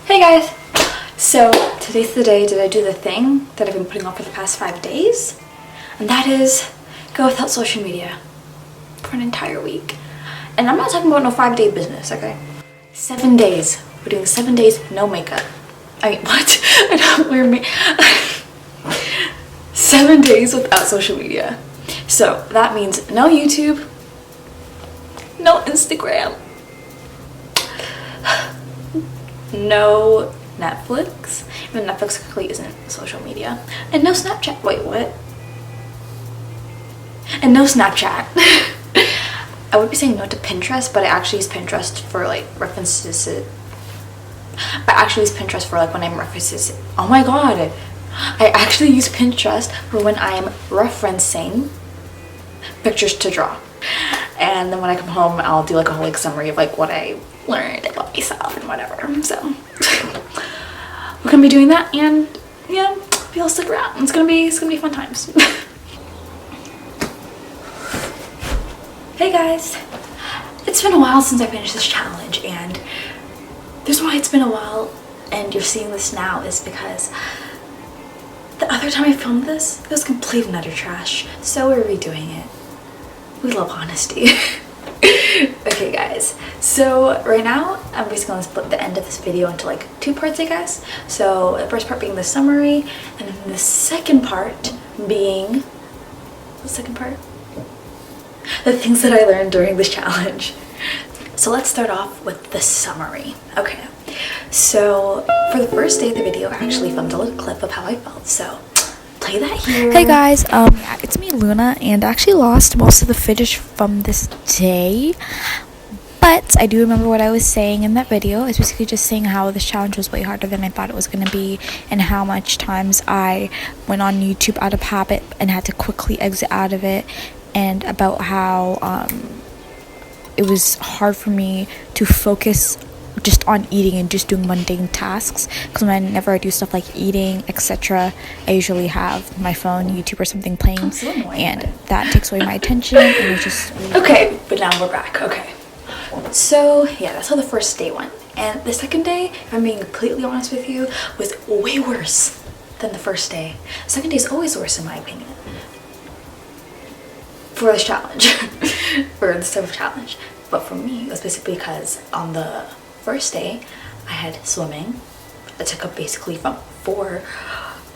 Hey guys! So today's the day that I do the thing that I've been putting off for the past 5 days, and that is go without social media for an entire week. And I'm not talking about no 5-day business, okay? 7 days. We're doing 7 days no makeup. I mean, what? I don't wear makeup. 7 days without social media. So that means no YouTube, no Instagram, no Netflix. Even Netflix clearly isn't social media. And no Snapchat. Wait, what? And no Snapchat. I would be saying no to Pinterest, but I actually use Pinterest for like references. I actually use Pinterest for like when I'm references. Oh my god. I actually use Pinterest for when I am referencing pictures to draw. And then when I come home, I'll do like a whole like summary of like what I learned about myself and whatever. So we're gonna be doing that, and yeah, you'll stick around. It's gonna be fun times. Hey guys, it's been a while since I finished this challenge, and the reason why it's been a while and you're seeing this now is because the other time I filmed this, it was complete and utter trash. So we're redoing it. We love honesty. Okay guys, so right now I'm basically going to split the end of this video into like 2 parts, I guess. So the first part being the summary, and then the second part being the things that I learned during this challenge. So let's start off with the summary. Okay, so for the first day of the video, I actually filmed a little clip of how I felt, so play that here. Hey guys, it's me Luna, and I actually lost most of the footage from this day, but I do remember what I was saying in that video. It's basically just saying how this challenge was way harder than I thought it was going to be, and how much times I went on YouTube out of habit and had to quickly exit out of it, and about how it was hard for me to focus just on eating and just doing mundane tasks, because whenever I do stuff like eating, etc., I usually have my phone, YouTube or something playing, so annoying, and that takes away my attention, and it's just really okay, but now we're back. Okay, so yeah, that's how the first day went, and the second day, if I'm being completely honest with you, was way worse than the first day. The second day is always worse in my opinion for this challenge. For this type of challenge. But for me, it was basically because on the first day I had swimming. It took up basically from 4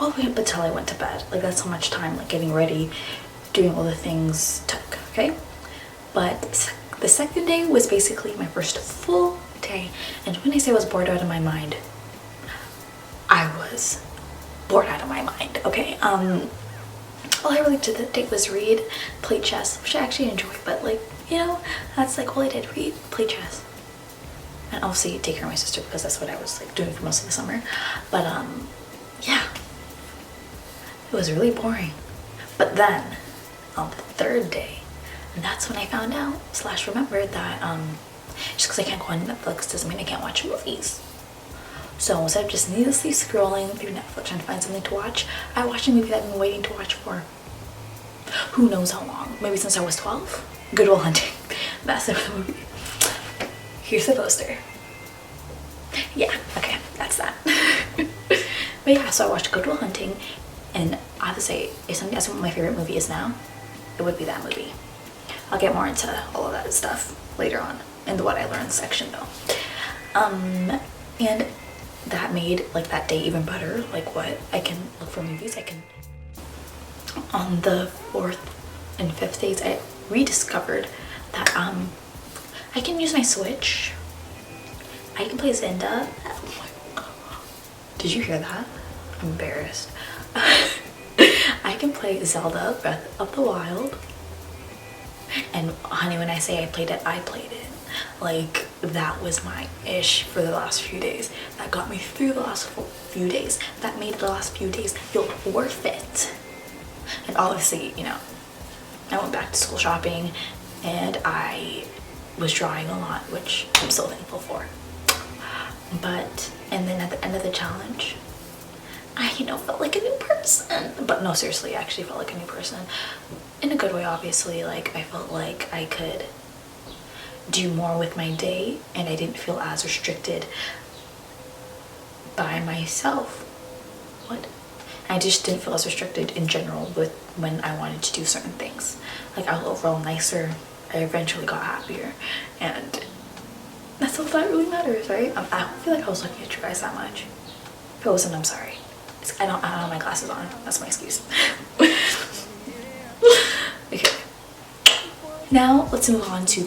all the way up until I went to bed. Like that's how much time like getting ready, doing all the things took, okay? But the second day was basically my first full day, and when I say I was bored out of my mind, I was bored out of my mind, okay? All I really did that day was read, play chess, which I actually enjoy, but like, you know, that's like all I did, read, play chess, and obviously take care of my sister, because that's what I was like doing for most of the summer. But yeah, it was really boring. But then on the third day, and that's when I found out / remembered that just because I can't go on Netflix doesn't mean I can't watch movies. So instead of just needlessly scrolling through Netflix trying to find something to watch, I watched a movie that I've been waiting to watch for who knows how long. Maybe since I was 12. Good Will Hunting. That's the movie. Here's the poster. Yeah, okay, that's that. But yeah, so I watched Good Will Hunting, and I have to say, if somebody asks me what my favorite movie is now, it would be that movie. I'll get more into all of that stuff later on in the what I learned section though. And that made like that day even better. Like what I can look for movies. I can on the 4th and 5th days I rediscovered that I can use my Switch. I can play Zelda. Oh my god. Did you hear that? I'm embarrassed. I can play Zelda Breath of the Wild. And honey, when I say I played it, I played it. Like that was my ish for the last few days. That got me through the last few days. That made the last few days feel worth it. And obviously, you know, I went back to school shopping, and I was drawing a lot, which I'm so thankful for. But and then at the end of the challenge, I, you know, felt like a new person. But no, seriously, I actually felt like a new person. In a good way, obviously. Like, I felt like I could do more with my day, and I didn't feel as restricted by myself. What? I just didn't feel as restricted in general with when I wanted to do certain things. Like, I was overall nicer. I eventually got happier, and that's all that really matters, right? I don't feel like I was looking at you guys that much. If I wasn't, I'm sorry. I don't have my glasses on. That's my excuse. Okay. Now let's move on to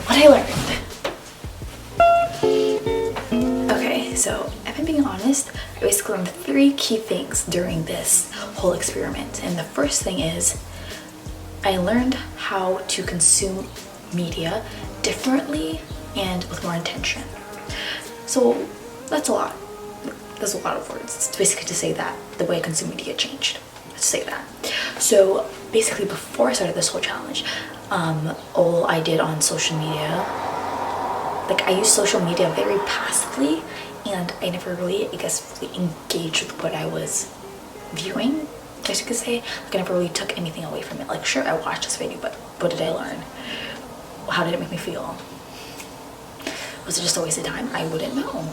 what I learned. Okay, so if I'm being honest, I basically learned 3 key things during this whole experiment. And the first thing is I learned how to consume media differently and with more intention. So that's a lot. There's a lot of words. It's basically to say that the way I consume media changed. Let's say that. So basically, before I started this whole challenge, all I did on social media, like, I used social media very passively, and I never really, I guess, really engaged with what I was viewing, I guess you could say. Like, I never really took anything away from it. Like, sure, I watched this video, but what did I learn? How did it make me feel? Was it just a waste of time? I wouldn't know,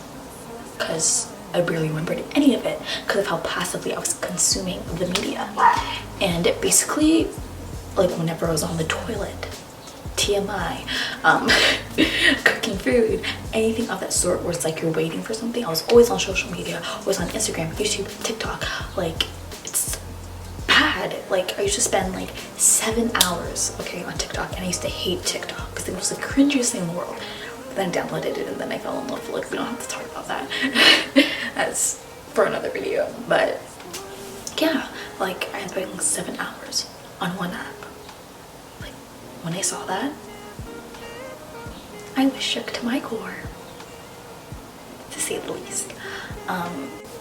because I barely remembered any of it because of how passively I was consuming the media. And it basically, like, whenever I was on the toilet, TMI, cooking food, anything of that sort where it's like you're waiting for something, I was always on social media, always on Instagram, YouTube, TikTok. Like, it's bad. Like, I used to spend like 7 hours, okay, on TikTok, and I used to hate TikTok because it was the cringiest thing in the world. Then downloaded it, and then I fell in love. Like, we don't have to talk about that. That's for another video. But yeah, like, I had spent like 7 hours on one app. Like, when I saw that, I was shook to my core, to say the least.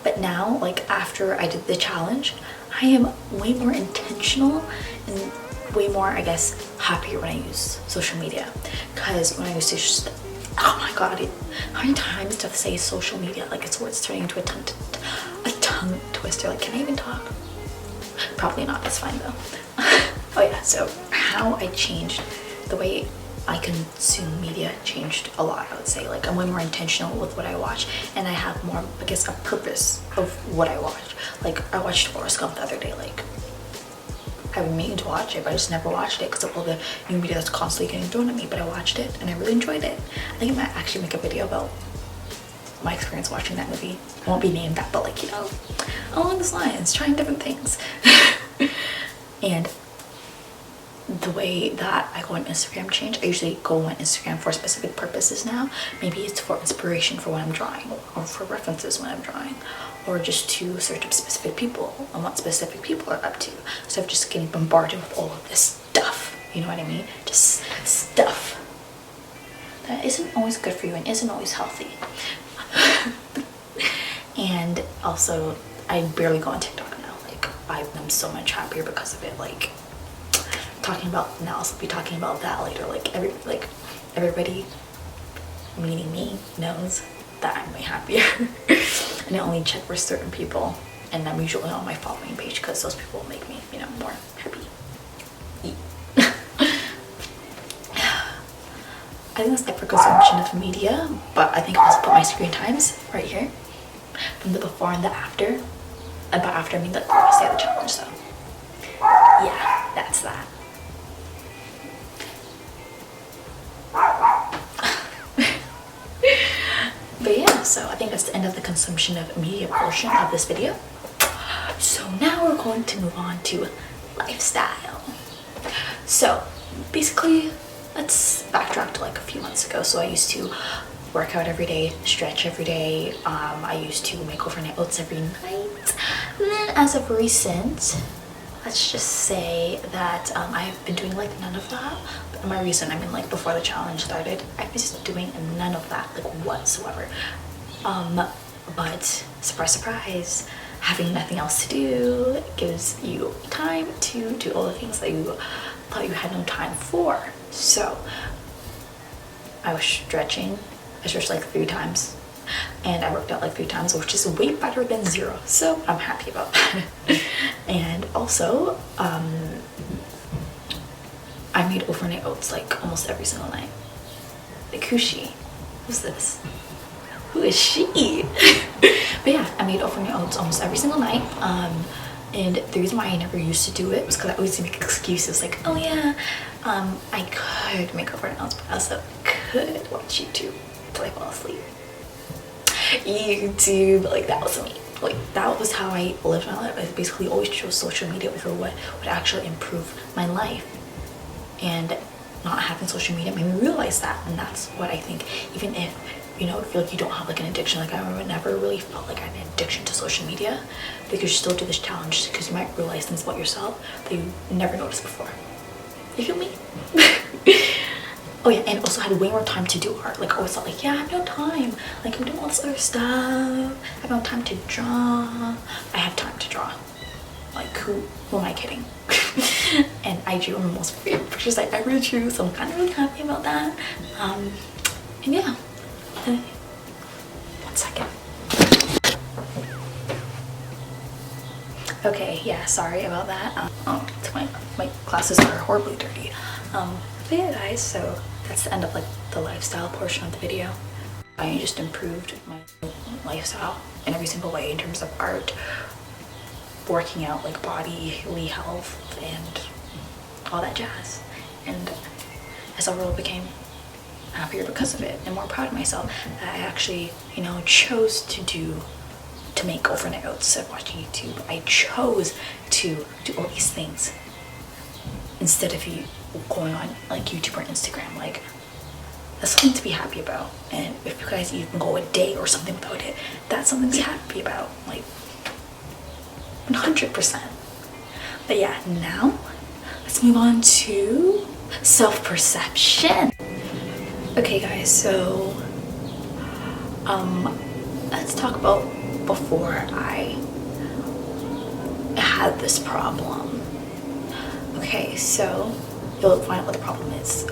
But now, like, after I did the challenge, I am way more intentional and way more, I guess, happier when I use social media. Because when I used to just, oh my god, how many times do I have to say social media? Like, it's turning into a tongue twister. Like, can I even talk? Probably not. That's fine though. Oh yeah, so how I changed the way I consume media changed a lot, I would say. Like, I'm way more intentional with what I watch, and I have more, I guess, a purpose of what I watch. Like, I watched Forrest Gump the other day. Like, I've been meaning to watch it, but I just never watched it because of all the new media that's constantly getting thrown at me. But I watched it, and I really enjoyed it. I think I might actually make a video about my experience watching that movie. I won't be named that, but, like, you know, along those lines, trying different things. And the way that I go on Instagram changed. I usually go on Instagram for specific purposes now. Maybe it's for inspiration for what I'm drawing, or for references when I'm drawing, or just to search up specific people and what specific people are up to, instead of just getting bombarded with all of this stuff. You know what I mean? Just stuff that isn't always good for you and isn't always healthy. And also, I barely go on TikTok now. Like, I'm so much happier because of it. Like, talking about now, I'll be talking about that later. Like, everybody, meaning me, knows that I'm way happier. And I only check for certain people, and I'm usually on my following page because those people make me, you know, more happy. I think that's like for consumption of media, but I think I'll also put my screen times right here from the before and the after. And by after, I mean the first day of the challenge. So yeah, that's that. But yeah, so I think that's the end of the consumption of media portion of this video. So now we're going to move on to lifestyle. So basically, let's backtrack to like a few months ago. So I used to work out every day, stretch every day. I used to make overnight oats every night. And then as of recent, let's just say that I've been doing like none of that. But my reason, I mean, like, before the challenge started, I've been just doing none of that, like, whatsoever. But surprise, surprise, having nothing else to do gives you time to do all the things that you thought you had no time for. So I was stretching. I stretched like 3 times, and I worked out like 3 times, which is way better than 0. So I'm happy about that. And also, I made overnight oats like almost every single night. Like, who's she? Who's this? who is she? But yeah, I made oatmeal oats almost every single night. And the reason why I never used to do it was because I always make excuses like, oh yeah, I could make oatmeal oats, but I also could watch YouTube until I fall asleep. YouTube, like that was me. Like that was how I lived my life. I basically always chose social media over what would actually improve my life. And not having social media made me realize that, and that's what I think. Even if you know, feel like you don't have like an addiction, like I never really felt like I had an addiction to social media, because you still do this challenge because you might realize things about yourself that you never noticed before. You feel me? Oh yeah, and also had way more time to do art. Like I always thought like, yeah, I have no time. Like I'm doing all this other stuff. I have no time to draw. I have time to draw. Like who am I kidding? And I drew one of the most favorite pictures I ever drew, so I'm kind of really happy about that. And yeah. One second. Okay, yeah, sorry about that. My glasses are horribly dirty. But yeah guys, so that's the end of like the lifestyle portion of the video. I just improved my lifestyle in every single way in terms of art, working out, like bodily health, and all that jazz. And as overall became happier because of it and more proud of myself that I actually, you know, chose to make overnight oats instead of watching YouTube. I chose to do all these things instead of you going on like YouTube or Instagram. Like that's something to be happy about. And if you guys even go a day or something without it, that's something to be happy about. Like 100%. But yeah, now let's move on to self-perception. Okay guys, so let's talk about before I had this problem. Okay, so you'll find out what the problem is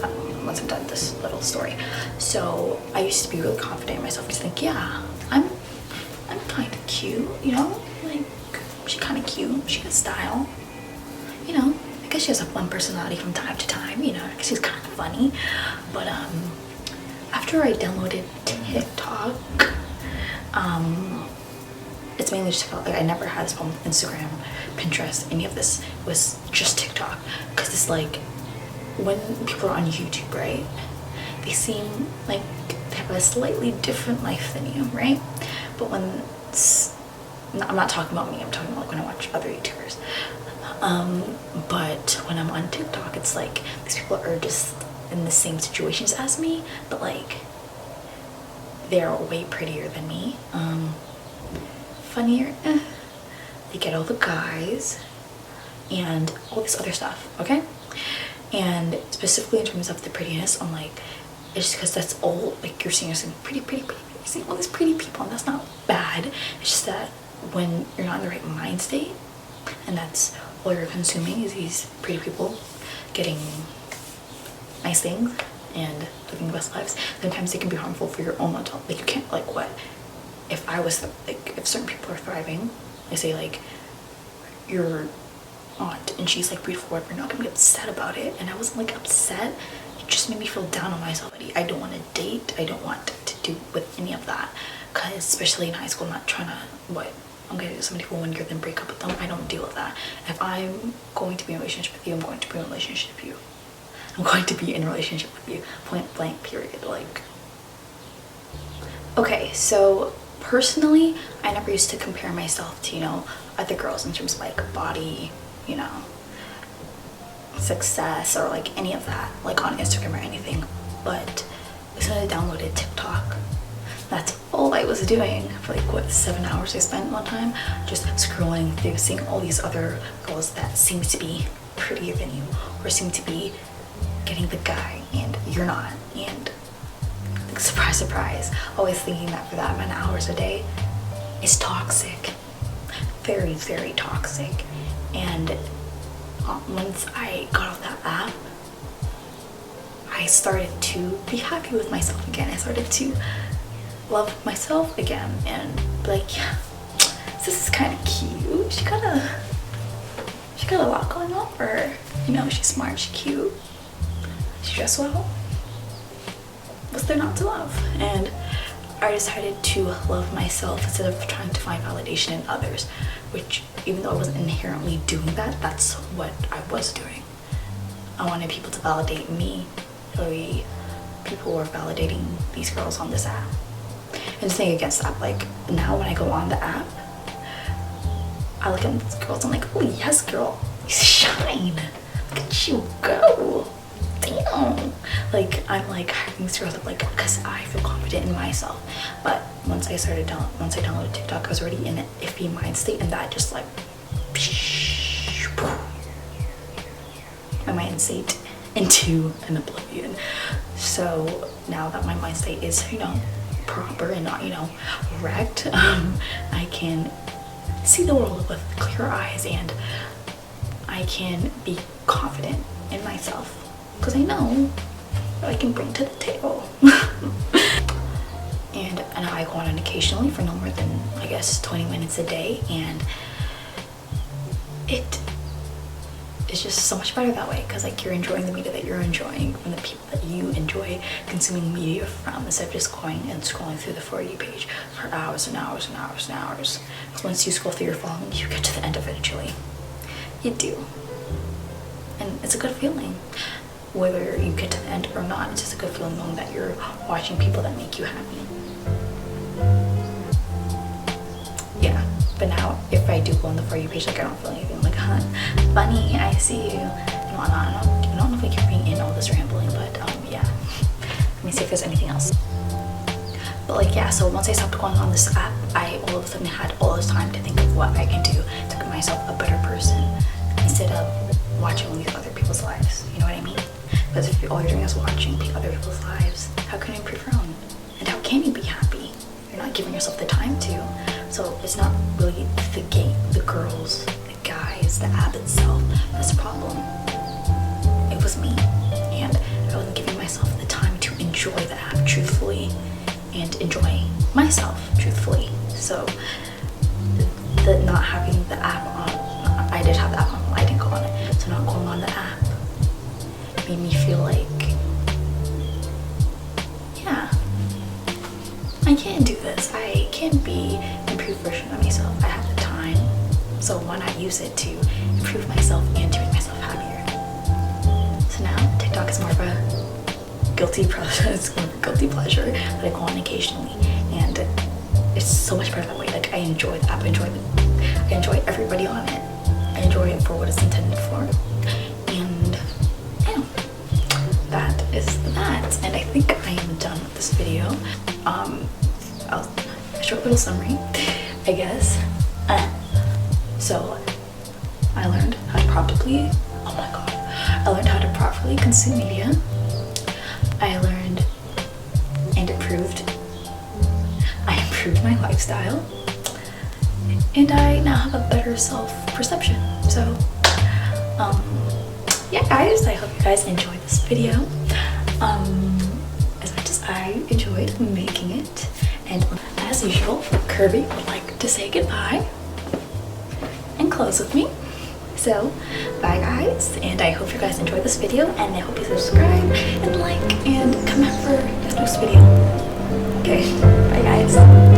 once I'm done this little story. So I used to be really confident in myself, just think, yeah, I'm kind of cute, you know, like she's kind of cute, she has style, you know, I guess she has a fun personality from time to time, you know, I guess she's kind of funny. But after I downloaded TikTok, it's mainly just felt like I never had this problem with Instagram, Pinterest, any of this. It was just TikTok, because it's like when people are on YouTube, right, they seem like they have a slightly different life than you, right? But when I'm not talking about me, I'm talking about like when I watch other YouTubers. But when I'm on TikTok, it's like these people are just in the same situations as me, but like they're way prettier than me, funnier, they get all the guys and all this other stuff, okay? And specifically in terms of the prettiness, I'm like, it's because that's all, like you're seeing pretty, you're seeing all these pretty people, and that's not bad. It's just that when you're not in the right mind state, and that's all you're consuming is these pretty people getting nice things and living the best lives, sometimes they can be harmful for your own mental. Like you can't, like, what if I was like, if certain people are thriving, I say like your aunt and she's like beautiful, whatever, you're not gonna be upset about it. And I wasn't like upset, it just made me feel down on myself. I don't want to date, I don't want to do with any of that, because especially in high school, I'm not trying to, what, I'm gonna do somebody for 1 year then break up with them. I don't deal with that. If I'm going to be in a relationship with you, I'm going to be in a relationship with you. I'm going to be in a relationship with you, point blank, period. Like, okay, so personally, I never used to compare myself to, you know, other girls in terms of like body, you know, success, or like any of that, like on Instagram or anything. But as soon as I downloaded TikTok, that's all I was doing for like, what, 7 hours I spent one time, just scrolling through, seeing all these other girls that seem to be prettier than you, or seem to be getting the guy, and you're not. And like, surprise, surprise, always thinking that for that amount of hours a day is toxic. Very, very toxic. And once I got off that app, I started to be happy with myself again. I started to love myself again and be like, yeah, this is kind of cute. She got a lot going on for her. You know, she's smart, she's cute, she dressed well. What's there not to love? And I decided to love myself instead of trying to find validation in others, which even though I wasn't inherently doing that, that's what I was doing. I wanted people to validate me. People were validating these girls on this app. And just against that, like now when I go on the app, I look at these girls, I'm like, oh yes girl, you shine. Look at you go. Damn. Like I'm like hyping these girls up, like, because I feel confident in myself. But once I downloaded TikTok, I was already in an iffy mind state, and that just like my mind state into an oblivion. So now that my mind state is, you know, proper and not, you know, wrecked, I can see the world with clear eyes, and I can be confident in myself because I know what I can bring to the table. And now I go on occasionally for no more than, I guess, 20 minutes a day, and it's just so much better that way, because like you're enjoying the media that you're enjoying from the people that you enjoy consuming media from, instead of just going and scrolling through the For You page for hours and hours and hours and hours. Because once you scroll through your phone, you get to the end eventually. You do. And it's a good feeling. Whether you get to the end or not, it's just a good feeling knowing that you're watching people that make you happy. Yeah. But now, if I do go on the For You page, like I don't feel anything. I'm like, huh, funny, I see you. I don't know if I keep being in all this rambling, but yeah. Let me see if there's anything else. But like, yeah, so once I stopped going on this app, I all of a sudden had all this time to think of what I can do to make myself a better person, instead of watching all these other people's lives. You know what I mean? Because if all you're doing is watching other people's lives, how can you improve your own? And how can you be happy? You're not giving yourself the time to. So it's not really the game, the girls, the guys, the app itself that's the problem. It was me, and I wasn't giving myself the time to enjoy the app truthfully and enjoy myself truthfully. So the not having the app on, I did have the app on, I didn't go on it. So not going on the app made me feel like, yeah, I can't do this. I can't be an improved version of myself. I have the time, so why not use it to improve myself and to make myself happier? So now TikTok is more of a guilty process, guilty pleasure that I go on occasionally, and it's so much better that way. Like I enjoy the app, I enjoy everybody on it. I enjoy it for what it's intended for, and yeah, that is that. And I think I am done with this video. A short little summary, I guess. So I learned how to properly, oh my god, I learned how to properly consume media. I learned and improved my lifestyle, and I now have a better self-perception. So yeah guys, I hope you guys enjoyed this video as much as I enjoyed making it. And as usual, Kirby would like to say goodbye and close with me. So bye guys, and I hope you guys enjoyed this video, and I hope you subscribe and like and come back for the next video. Okay, bye guys.